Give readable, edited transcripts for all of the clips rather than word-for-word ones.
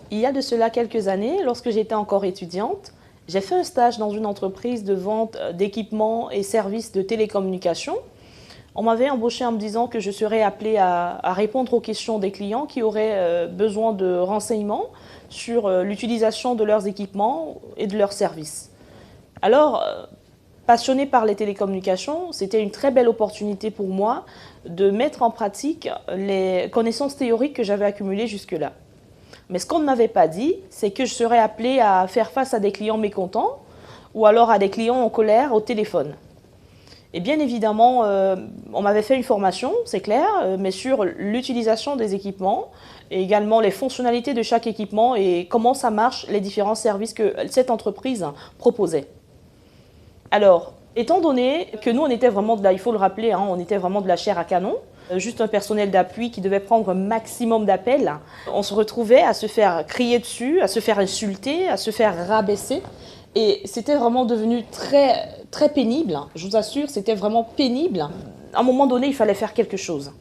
Il y a de cela quelques années, lorsque j'étais encore étudiante, j'ai fait un stage dans une entreprise de vente d'équipements et services de télécommunications. On m'avait embauché en me disant que je serais appelée à répondre aux questions des clients qui auraient besoin de renseignements sur l'utilisation de leurs équipements et de leurs services. Alors, passionnée par les télécommunications, c'était une très belle opportunité pour moi de mettre en pratique les connaissances théoriques que j'avais accumulées jusque-là. Mais ce qu'on ne m'avait pas dit, c'est que je serais appelée à faire face à des clients mécontents ou alors à des clients en colère au téléphone. Et bien évidemment, on m'avait fait une formation, c'est clair, mais sur l'utilisation des équipements et également les fonctionnalités de chaque équipement et comment ça marche, les différents services que cette entreprise proposait. Alors, étant donné que nous, on était vraiment il faut le rappeler, hein, on était vraiment de la chair à canon, juste un personnel d'appui qui devait prendre un maximum d'appels, on se retrouvait à se faire crier dessus, à se faire insulter, à se faire rabaisser. Et c'était vraiment devenu très, très pénible. Je vous assure, c'était vraiment pénible. À un moment donné, il fallait faire quelque chose.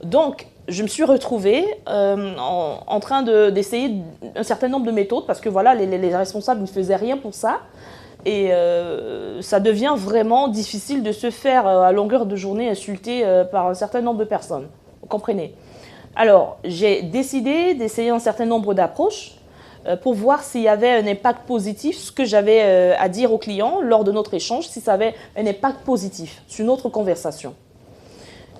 Donc, je me suis retrouvée en train d'essayer un certain nombre de méthodes parce que voilà, les responsables ne faisaient rien pour ça. Et ça devient vraiment difficile de se faire à longueur de journée insulter par un certain nombre de personnes. Vous comprenez? Alors, j'ai décidé d'essayer un certain nombre d'approches pour voir s'il y avait un impact positif, ce que j'avais à dire aux clients lors de notre échange, si ça avait un impact positif sur notre conversation.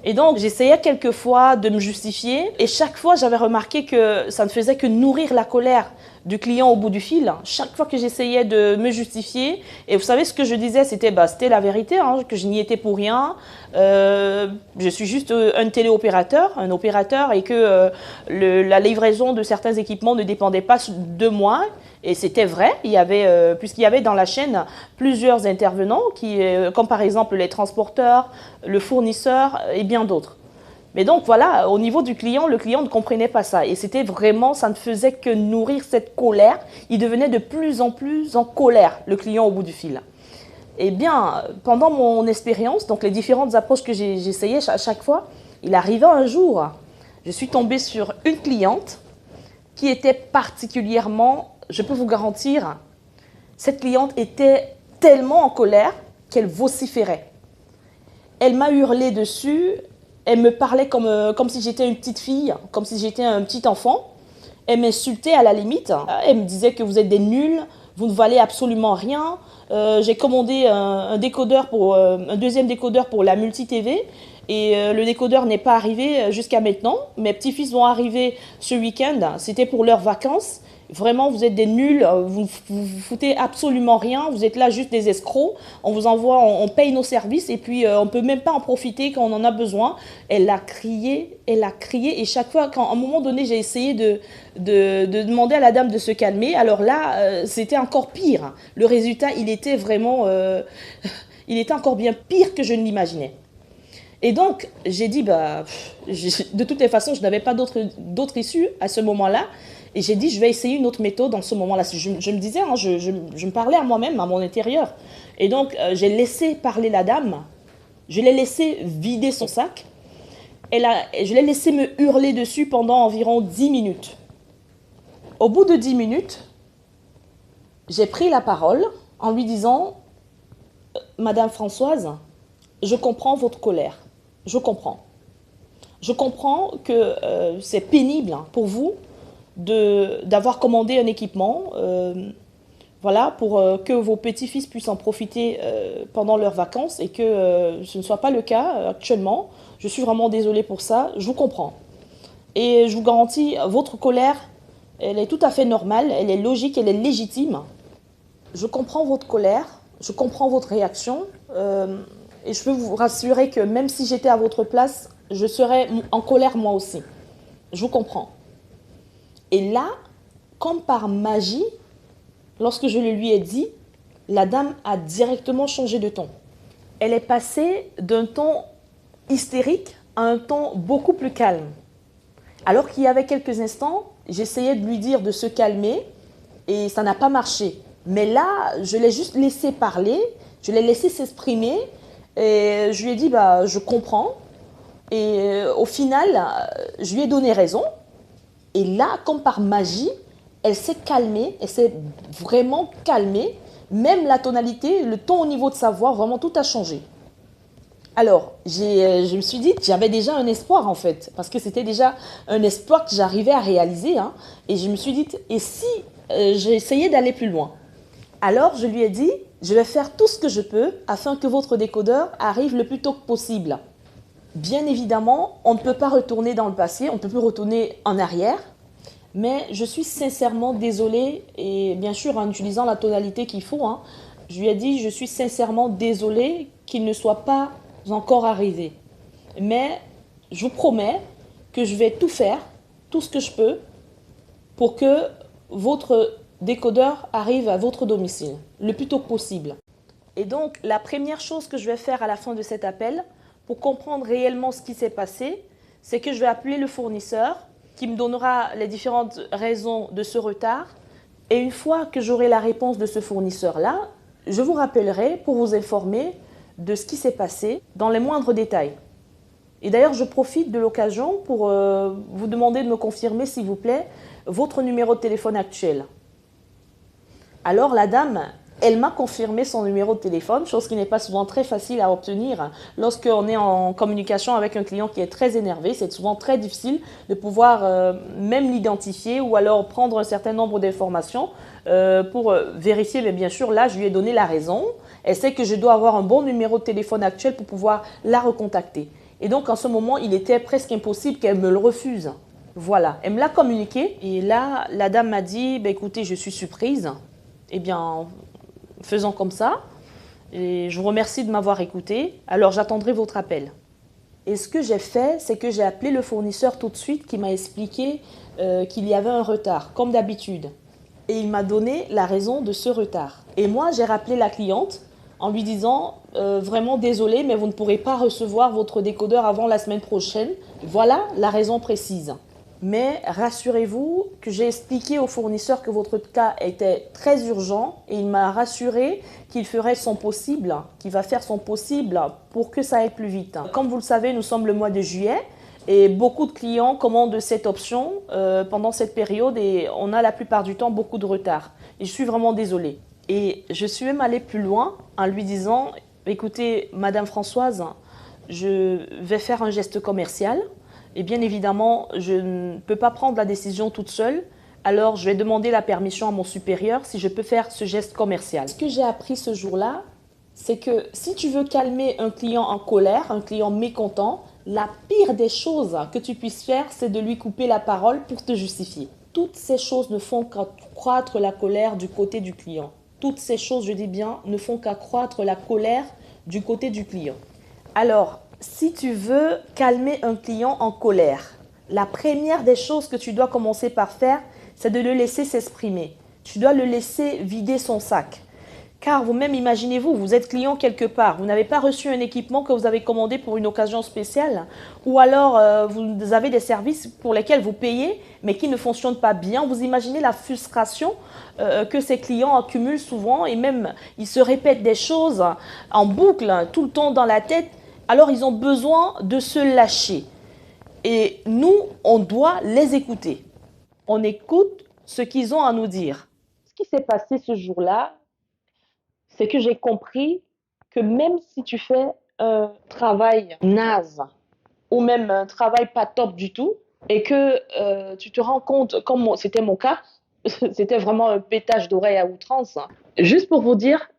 Et donc, j'essayais quelquefois de me justifier et chaque fois, j'avais remarqué que ça ne faisait que nourrir la colère du client au bout du fil. Chaque fois que j'essayais de me justifier, et vous savez ce que je disais, c'était la vérité, hein, que je n'y étais pour rien. Je suis juste un téléopérateur, un opérateur, et que la livraison de certains équipements ne dépendait pas de moi. Et c'était vrai, puisqu'il y avait dans la chaîne plusieurs intervenants, comme par exemple les transporteurs, le fournisseur et bien d'autres. Mais donc voilà, au niveau du client, le client ne comprenait pas ça. Et c'était vraiment, ça ne faisait que nourrir cette colère. Il devenait de plus en plus en colère, le client au bout du fil. Eh bien, pendant mon expérience, donc les différentes approches que j'essayais à chaque fois, il arriva un jour, je suis tombée sur une cliente qui était particulièrement, je peux vous garantir, cette cliente était tellement en colère qu'elle vociférait. Elle m'a hurlé dessus, elle me parlait comme si j'étais une petite fille, comme si j'étais un petit enfant. Elle m'insultait à la limite. Elle me disait que vous êtes des nuls, vous ne valez absolument rien. J'ai commandé un deuxième décodeur pour la multi-TV et le décodeur n'est pas arrivé jusqu'à maintenant. Mes petits-fils vont arriver ce week-end, c'était pour leurs vacances. Vraiment, vous êtes des nuls, vous vous foutez absolument rien, vous êtes là juste des escrocs, on vous envoie, on paye nos services et puis on ne peut même pas en profiter quand on en a besoin. Elle a crié, et chaque fois, à un moment donné, j'ai essayé de demander à la dame de se calmer, alors là, c'était encore pire. Le résultat, il était vraiment, il était encore bien pire que je ne l'imaginais. Et donc, j'ai dit, de toutes les façons, je n'avais pas d'autre issue à ce moment-là. Et j'ai dit, je vais essayer une autre méthode en ce moment-là. Je me disais, hein, je me parlais à moi-même, à mon intérieur. Et donc, j'ai laissé parler la dame. Je l'ai laissé vider son sac. Je l'ai laissé me hurler dessus pendant environ 10 minutes. Au bout de 10 minutes, j'ai pris la parole en lui disant, Madame Françoise, je comprends votre colère. Je comprends. Je comprends que c'est pénible pour vous d'avoir commandé un équipement voilà, pour que vos petits-fils puissent en profiter pendant leurs vacances et que ce ne soit pas le cas actuellement. Je suis vraiment désolée pour ça, je vous comprends. Et je vous garantis, votre colère, elle est tout à fait normale, elle est logique, elle est légitime. Je comprends votre colère, je comprends votre réaction et je peux vous rassurer que même si j'étais à votre place, je serais en colère moi aussi. Je vous comprends. Et là, comme par magie, lorsque je le lui ai dit, la dame a directement changé de ton. Elle est passée d'un ton hystérique à un ton beaucoup plus calme. Alors qu'il y avait quelques instants, j'essayais de lui dire de se calmer et ça n'a pas marché. Mais là, je l'ai juste laissé parler, je l'ai laissé s'exprimer et je lui ai dit je comprends. Et au final, je lui ai donné raison. Et là, comme par magie, elle s'est calmée, elle s'est vraiment calmée. Même la tonalité, le ton au niveau de sa voix, vraiment tout a changé. Alors, je me suis dit, j'avais déjà un espoir en fait, parce que c'était déjà un espoir que j'arrivais à réaliser. Hein, et je me suis dit, et si j'ai essayé d'aller plus loin? Alors, je lui ai dit, je vais faire tout ce que je peux afin que votre décodeur arrive le plus tôt que possible. Bien évidemment, on ne peut pas retourner dans le passé, on ne peut plus retourner en arrière, mais je suis sincèrement désolée, et bien sûr en utilisant la tonalité qu'il faut, hein, je lui ai dit, je suis sincèrement désolée qu'il ne soit pas encore arrivé. Mais je vous promets que je vais tout faire, tout ce que je peux, pour que votre décodeur arrive à votre domicile le plus tôt possible. Et donc, la première chose que je vais faire à la fin de cet appel, pour comprendre réellement ce qui s'est passé, c'est que je vais appeler le fournisseur qui me donnera les différentes raisons de ce retard. Et une fois que j'aurai la réponse de ce fournisseur-là, je vous rappellerai pour vous informer de ce qui s'est passé dans les moindres détails. Et d'ailleurs, je profite de l'occasion pour vous demander de me confirmer, s'il vous plaît, votre numéro de téléphone actuel. Alors, la dame, elle m'a confirmé son numéro de téléphone, chose qui n'est pas souvent très facile à obtenir. Lorsqu'on est en communication avec un client qui est très énervé, c'est souvent très difficile de pouvoir même l'identifier ou alors prendre un certain nombre d'informations pour vérifier. Mais bien sûr, là, je lui ai donné la raison. Elle sait que je dois avoir un bon numéro de téléphone actuel pour pouvoir la recontacter. Et donc, en ce moment, il était presque impossible qu'elle me le refuse. Voilà, elle me l'a communiqué. Et là, la dame m'a dit, écoutez, je suis surprise. Eh bien, faisons comme ça. Et je vous remercie de m'avoir écouté. Alors, j'attendrai votre appel. Et ce que j'ai fait, c'est que j'ai appelé le fournisseur tout de suite qui m'a expliqué qu'il y avait un retard, comme d'habitude. Et il m'a donné la raison de ce retard. Et moi, j'ai rappelé la cliente en lui disant vraiment désolé, mais vous ne pourrez pas recevoir votre décodeur avant la semaine prochaine. Voilà la raison précise. Mais rassurez-vous que j'ai expliqué au fournisseur que votre cas était très urgent et il m'a rassuré qu'il ferait son possible, qu'il va faire son possible pour que ça aille plus vite. Comme vous le savez, nous sommes le mois de juillet et beaucoup de clients commandent cette option pendant cette période et on a la plupart du temps beaucoup de retard. Et je suis vraiment désolée. Et je suis même allée plus loin en lui disant, écoutez, Madame Françoise, je vais faire un geste commercial. Et bien évidemment, je ne peux pas prendre la décision toute seule. Alors, je vais demander la permission à mon supérieur si je peux faire ce geste commercial. Ce que j'ai appris ce jour-là, c'est que si tu veux calmer un client en colère, un client mécontent, la pire des choses que tu puisses faire, c'est de lui couper la parole pour te justifier. Toutes ces choses ne font qu'accroître la colère du côté du client. Toutes ces choses, je dis bien, ne font qu'accroître la colère du côté du client. Alors, si tu veux calmer un client en colère, la première des choses que tu dois commencer par faire, c'est de le laisser s'exprimer. Tu dois le laisser vider son sac. Car vous-même, imaginez-vous, vous êtes client quelque part, vous n'avez pas reçu un équipement que vous avez commandé pour une occasion spéciale, ou alors vous avez des services pour lesquels vous payez, mais qui ne fonctionnent pas bien. Vous imaginez la frustration que ces clients accumulent souvent, et même ils se répètent des choses en boucle, tout le temps dans la tête. Alors ils ont besoin de se lâcher. Et nous, on doit les écouter. On écoute ce qu'ils ont à nous dire. Ce qui s'est passé ce jour-là, c'est que j'ai compris que même si tu fais un travail naze ou même un travail pas top du tout et que tu te rends compte, comme c'était mon cas, c'était vraiment un pétage d'oreille à outrance. Juste pour vous dire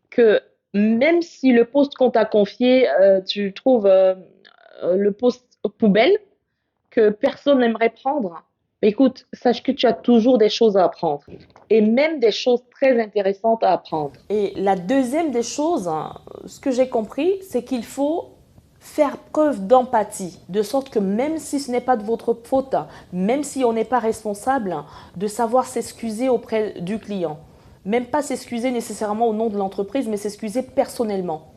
que même si le poste qu'on t'a confié, tu trouves le poste poubelle que personne n'aimerait prendre, écoute, sache que tu as toujours des choses à apprendre et même des choses très intéressantes à apprendre. Et la deuxième des choses, ce que j'ai compris, c'est qu'il faut faire preuve d'empathie, de sorte que même si ce n'est pas de votre faute, même si on n'est pas responsable, de savoir s'excuser auprès du client. Même pas s'excuser nécessairement au nom de l'entreprise, mais s'excuser personnellement.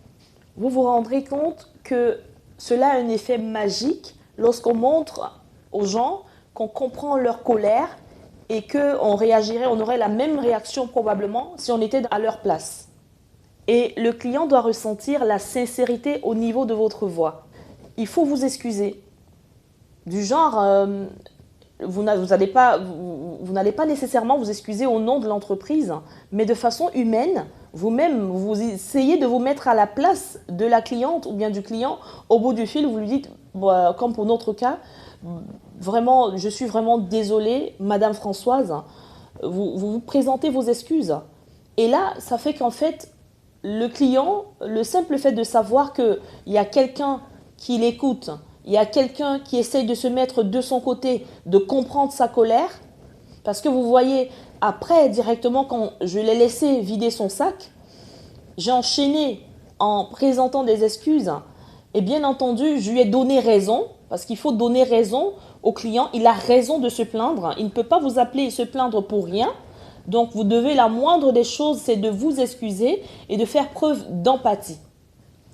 Vous vous rendrez compte que cela a un effet magique lorsqu'on montre aux gens qu'on comprend leur colère et qu'on réagirait, on aurait la même réaction probablement si on était à leur place. Et le client doit ressentir la sincérité au niveau de votre voix. Il faut vous excuser. Du genre, vous n'allez pas nécessairement vous excuser au nom de l'entreprise, mais de façon humaine, vous-même, vous essayez de vous mettre à la place de la cliente ou bien du client. Au bout du fil, vous lui dites, bon, comme pour notre cas, vraiment, je suis vraiment désolée, Madame Françoise, vous présentez vos excuses. Et là, ça fait qu'en fait, le client, le simple fait de savoir qu'il y a quelqu'un qui l'écoute, il y a quelqu'un qui essaye de se mettre de son côté, de comprendre sa colère, parce que vous voyez, après, directement, quand je l'ai laissé vider son sac, j'ai enchaîné en présentant des excuses. Et bien entendu, je lui ai donné raison, parce qu'il faut donner raison au client. Il a raison de se plaindre. Il ne peut pas vous appeler et se plaindre pour rien. Donc, vous devez, la moindre des choses, c'est de vous excuser et de faire preuve d'empathie.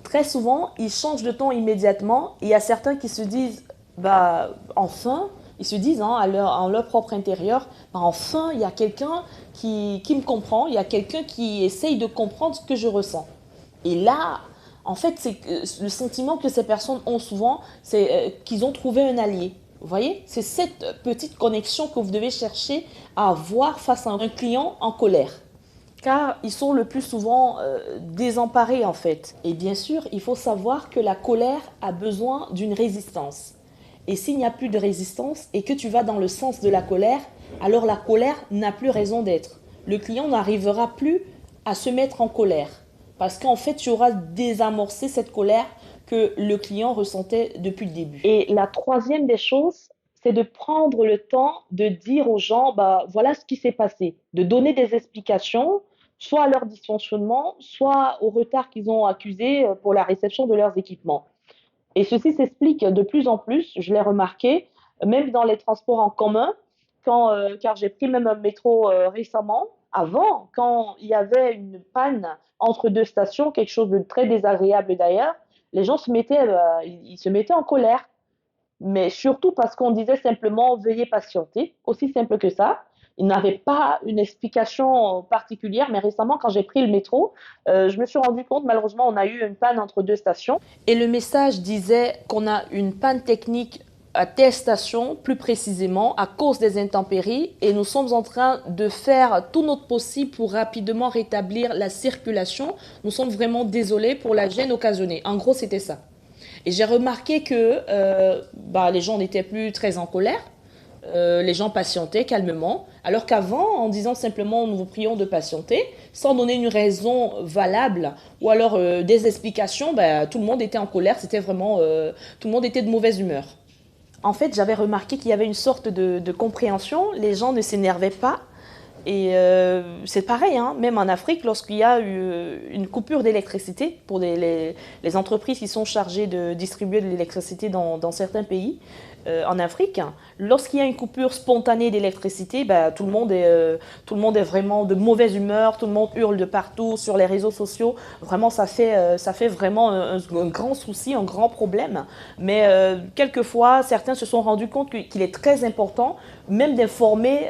Très souvent, ils changent de ton immédiatement. Il y a certains qui se disent, bah, enfin, ils se disent en leur propre intérieur, bah, enfin, il y a quelqu'un qui me comprend, il y a quelqu'un qui essaye de comprendre ce que je ressens. Et là, en fait, c'est le sentiment que ces personnes ont souvent, c'est qu'ils ont trouvé un allié. Vous voyez, c'est cette petite connexion que vous devez chercher à avoir face à un client en colère. Car ils sont le plus souvent désemparés en fait. Et bien sûr, il faut savoir que la colère a besoin d'une résistance. Et s'il n'y a plus de résistance et que tu vas dans le sens de la colère, alors la colère n'a plus raison d'être. Le client n'arrivera plus à se mettre en colère. Parce qu'en fait, tu auras désamorcé cette colère que le client ressentait depuis le début. Et la troisième des choses, c'est de prendre le temps de dire aux gens, bah, voilà ce qui s'est passé, de donner des explications, soit à leur dysfonctionnement, soit au retard qu'ils ont accusé pour la réception de leurs équipements. Et ceci s'explique de plus en plus, je l'ai remarqué, même dans les transports en commun, car j'ai pris même un métro récemment. Avant, quand il y avait une panne entre deux stations, quelque chose de très désagréable d'ailleurs, les gens ils se mettaient en colère. Mais surtout parce qu'on disait simplement veuillez patienter, aussi simple que ça. Il n'avait pas une explication particulière, mais récemment, quand j'ai pris le métro, je me suis rendu compte, malheureusement, on a eu une panne entre deux stations. Et le message disait qu'on a une panne technique à telle station, plus précisément, à cause des intempéries, et nous sommes en train de faire tout notre possible pour rapidement rétablir la circulation. Nous sommes vraiment désolés pour la gêne occasionnée. En gros, c'était ça. Et j'ai remarqué que les gens n'étaient plus très en colère. Les gens patientaient calmement, alors qu'avant, en disant simplement nous vous prions de patienter, sans donner une raison valable ou alors des explications, tout le monde était en colère, c'était vraiment, tout le monde était de mauvaise humeur. En fait, j'avais remarqué qu'il y avait une sorte de compréhension, les gens ne s'énervaient pas. Et c'est pareil, hein, même en Afrique, lorsqu'il y a eu une coupure d'électricité pour les entreprises qui sont chargées de distribuer de l'électricité dans certains pays, en Afrique, lorsqu'il y a une coupure spontanée d'électricité, tout le monde est vraiment de mauvaise humeur, tout le monde hurle de partout sur les réseaux sociaux. Vraiment, ça fait vraiment un grand souci, un grand problème. Mais quelquefois, certains se sont rendus compte qu'il est très important même d'informer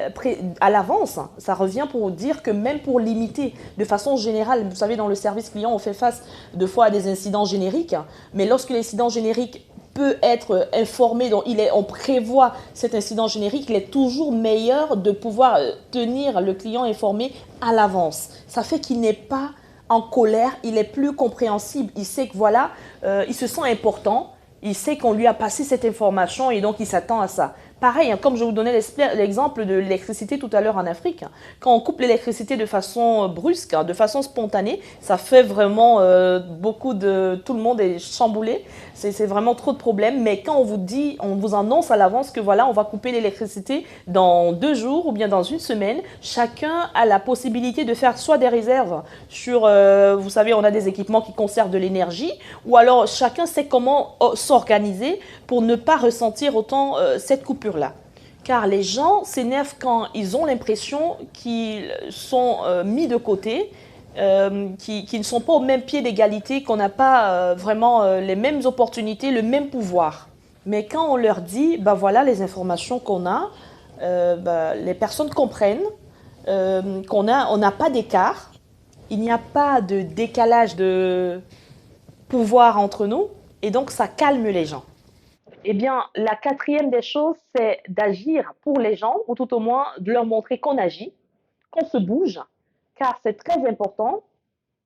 à l'avance. Ça revient pour dire que même pour limiter de façon générale, vous savez, dans le service client, on fait face deux fois à des incidents génériques, mais lorsque l'incident générique peut être informé, donc on prévoit cet incident générique, il est toujours meilleur de pouvoir tenir le client informé à l'avance. Ça fait qu'il n'est pas en colère, il est plus compréhensible, il sait que voilà, il se sent important, il sait qu'on lui a passé cette information et donc il s'attend à ça. Pareil, comme je vous donnais l'exemple de l'électricité tout à l'heure en Afrique, quand on coupe l'électricité de façon brusque, de façon spontanée, ça fait vraiment tout le monde est chamboulé, c'est vraiment trop de problèmes. Mais quand on vous dit, on vous annonce à l'avance que voilà, on va couper l'électricité dans 2 jours ou bien dans une semaine, chacun a la possibilité de faire soit des réserves sur, vous savez, on a des équipements qui conservent de l'énergie, ou alors chacun sait comment s'organiser pour ne pas ressentir autant cette coupure-là. Car les gens s'énervent quand ils ont l'impression qu'ils sont mis de côté, qui ne sont pas au même pied d'égalité, qu'on n'a pas vraiment les mêmes opportunités, le même pouvoir. Mais quand on leur dit, voilà les informations qu'on a, les personnes comprennent on n'a pas d'écart, il n'y a pas de décalage de pouvoir entre nous, et donc ça calme les gens. Eh bien, la quatrième des choses, c'est d'agir pour les gens, ou tout au moins de leur montrer qu'on agit, qu'on se bouge, car c'est très important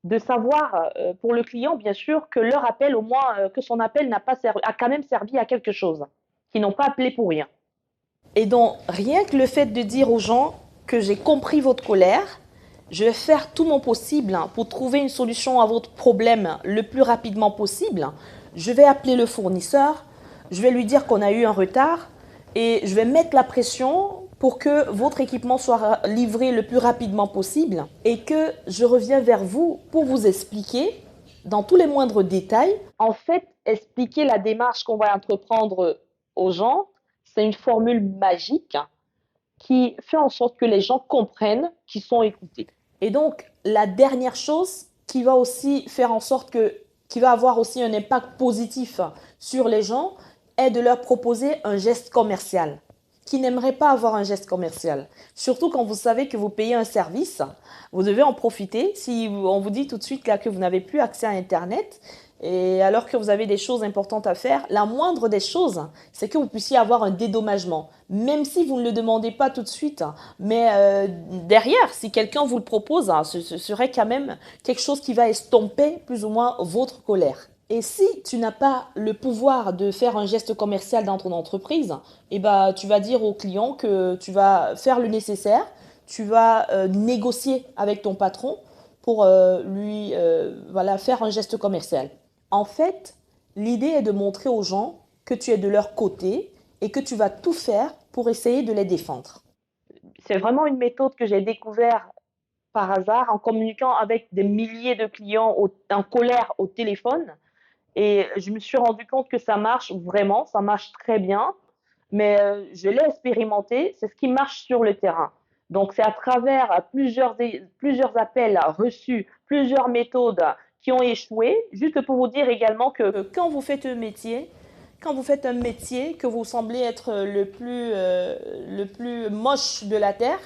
de savoir pour le client, bien sûr, que leur appel, au moins, que son appel n'a pas a quand même servi à quelque chose, qu'ils n'ont pas appelé pour rien. Et donc, rien que le fait de dire aux gens que j'ai compris votre colère, je vais faire tout mon possible pour trouver une solution à votre problème le plus rapidement possible. Je vais appeler le fournisseur, je vais lui dire qu'on a eu un retard et je vais mettre la pression pour que votre équipement soit livré le plus rapidement possible et que je reviens vers vous pour vous expliquer dans tous les moindres détails. En fait, expliquer la démarche qu'on va entreprendre aux gens, c'est une formule magique qui fait en sorte que les gens comprennent qu'ils sont écoutés. Et donc, la dernière chose qui va aussi faire en sorte qui va avoir aussi un impact positif sur les gens est de leur proposer un geste commercial. Qui n'aimerait pas avoir un geste commercial? Surtout quand vous savez que vous payez un service, vous devez en profiter. Si on vous dit tout de suite là, que vous n'avez plus accès à Internet, et alors que vous avez des choses importantes à faire, la moindre des choses, c'est que vous puissiez avoir un dédommagement. Même si vous ne le demandez pas tout de suite, mais derrière, si quelqu'un vous le propose, ce serait quand même quelque chose qui va estomper plus ou moins votre colère. Et si tu n'as pas le pouvoir de faire un geste commercial dans ton entreprise, eh ben, tu vas dire au client que tu vas faire le nécessaire, tu vas négocier avec ton patron pour lui voilà, faire un geste commercial. En fait, l'idée est de montrer aux gens que tu es de leur côté et que tu vas tout faire pour essayer de les défendre. C'est vraiment une méthode que j'ai découverte par hasard en communiquant avec des milliers de clients en colère au téléphone. Et je me suis rendu compte que ça marche vraiment, ça marche très bien, mais je l'ai expérimenté, c'est ce qui marche sur le terrain. Donc c'est à travers plusieurs appels reçus, plusieurs méthodes qui ont échoué, juste pour vous dire également que quand vous faites un métier, que vous semblez être le plus moche de la Terre,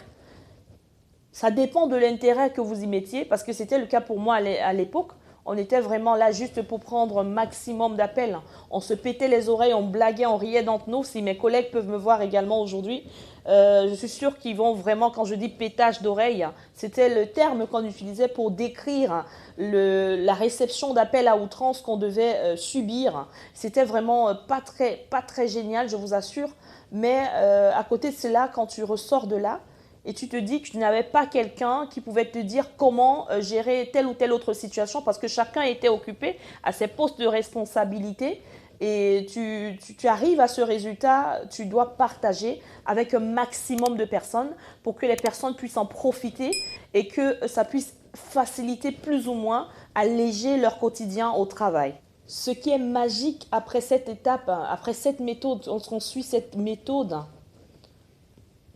ça dépend de l'intérêt que vous y mettiez, parce que c'était le cas pour moi à l'époque. On était vraiment là juste pour prendre un maximum d'appels. On se pétait les oreilles, on blaguait, on riait d'entre nous. Si mes collègues peuvent me voir également aujourd'hui, je suis sûre qu'ils vont vraiment, quand je dis pétage d'oreilles, c'était le terme qu'on utilisait pour décrire la réception d'appels à outrance qu'on devait subir. C'était vraiment pas très génial, je vous assure. Mais à côté de cela, quand tu ressors de là, et tu te dis que tu n'avais pas quelqu'un qui pouvait te dire comment gérer telle ou telle autre situation parce que chacun était occupé à ses postes de responsabilité et tu arrives à ce résultat, tu dois partager avec un maximum de personnes pour que les personnes puissent en profiter et que ça puisse faciliter plus ou moins, alléger leur quotidien au travail. Ce qui est magique après cette étape, après cette méthode, lorsqu'on suit cette méthode,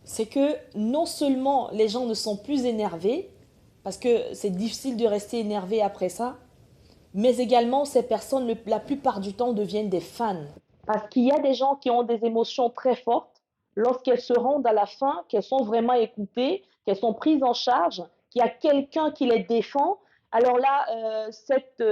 c'est que non seulement les gens ne sont plus énervés, parce que c'est difficile de rester énervé après ça, mais également ces personnes, la plupart du temps, deviennent des fans. Parce qu'il y a des gens qui ont des émotions très fortes lorsqu'elles se rendent à la fin, qu'elles sont vraiment écoutées, qu'elles sont prises en charge, qu'il y a quelqu'un qui les défend. Alors là, cette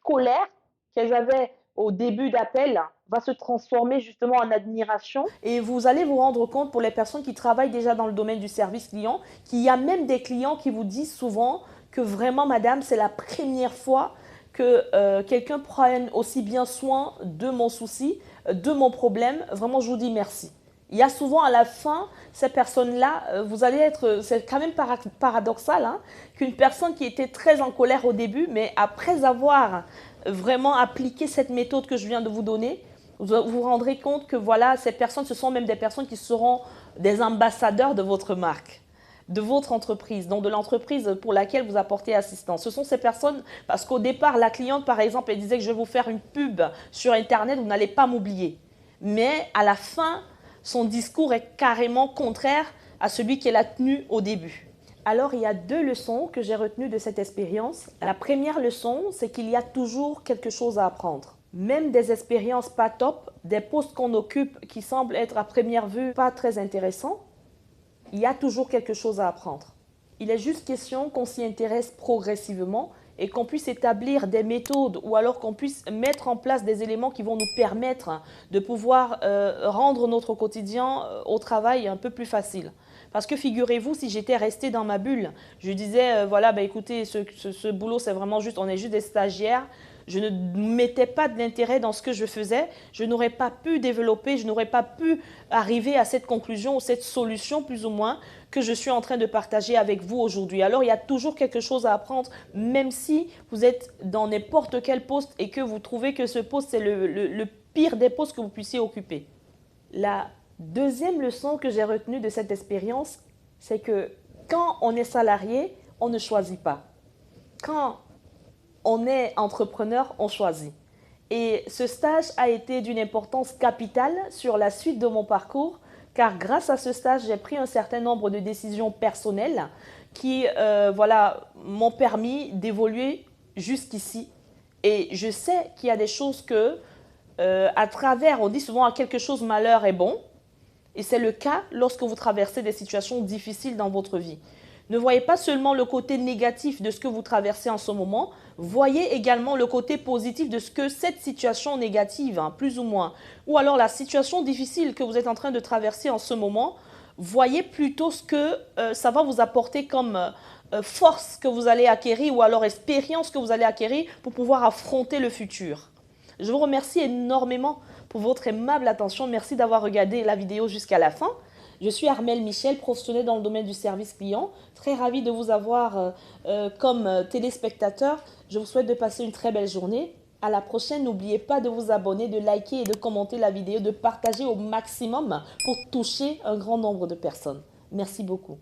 colère qu'elles avaient au début d'appel va se transformer justement en admiration. Et vous allez vous rendre compte pour les personnes qui travaillent déjà dans le domaine du service client, qu'il y a même des clients qui vous disent souvent que vraiment, madame, c'est la première fois que quelqu'un prenne aussi bien soin de mon souci, de mon problème. Vraiment, je vous dis merci. Il y a souvent à la fin, ces personnes-là, vous allez être, c'est quand même paradoxal, hein, qu'une personne qui était très en colère au début, mais après avoir vraiment appliqué cette méthode que je viens de vous donner, vous vous rendrez compte que voilà, ces personnes, ce sont même des personnes qui seront des ambassadeurs de votre marque, de votre entreprise, donc de l'entreprise pour laquelle vous apportez assistance. Ce sont ces personnes, parce qu'au départ, la cliente, par exemple, elle disait que je vais vous faire une pub sur Internet, vous n'allez pas m'oublier. Mais à la fin, son discours est carrément contraire à celui qu'elle a tenu au début. Alors, il y a deux leçons que j'ai retenues de cette expérience. La première leçon, c'est qu'il y a toujours quelque chose à apprendre. Même des expériences pas top, des postes qu'on occupe qui semblent être à première vue pas très intéressants, il y a toujours quelque chose à apprendre. Il est juste question qu'on s'y intéresse progressivement et qu'on puisse établir des méthodes ou alors qu'on puisse mettre en place des éléments qui vont nous permettre de pouvoir rendre notre quotidien au travail un peu plus facile. Parce que figurez-vous, si j'étais restée dans ma bulle, je disais, voilà, bah, écoutez, ce boulot, c'est vraiment juste, on est juste des stagiaires, je ne mettais pas de l'intérêt dans ce que je faisais, je n'aurais pas pu développer, je n'aurais pas pu arriver à cette conclusion ou cette solution plus ou moins que je suis en train de partager avec vous aujourd'hui. Alors il y a toujours quelque chose à apprendre, même si vous êtes dans n'importe quel poste et que vous trouvez que ce poste c'est le pire des postes que vous puissiez occuper. La deuxième leçon que j'ai retenue de cette expérience, c'est que quand on est salarié, on ne choisit pas. Quand on est entrepreneur, on choisit. Et ce stage a été d'une importance capitale sur la suite de mon parcours, car grâce à ce stage, j'ai pris un certain nombre de décisions personnelles qui m'ont permis d'évoluer jusqu'ici. Et je sais qu'il y a des choses que, à travers, on dit souvent à quelque chose malheur est bon, et c'est le cas lorsque vous traversez des situations difficiles dans votre vie. Ne voyez pas seulement le côté négatif de ce que vous traversez en ce moment, voyez également le côté positif de ce que cette situation négative, plus ou moins, ou alors la situation difficile que vous êtes en train de traverser en ce moment, voyez plutôt ce que ça va vous apporter comme force que vous allez acquérir ou alors expérience que vous allez acquérir pour pouvoir affronter le futur. Je vous remercie énormément pour votre aimable attention. Merci d'avoir regardé la vidéo jusqu'à la fin. Je suis Armelle Michel, professionnelle dans le domaine du service client. Très ravie de vous avoir comme téléspectateur. Je vous souhaite de passer une très belle journée. À la prochaine, n'oubliez pas de vous abonner, de liker et de commenter la vidéo, de partager au maximum pour toucher un grand nombre de personnes. Merci beaucoup.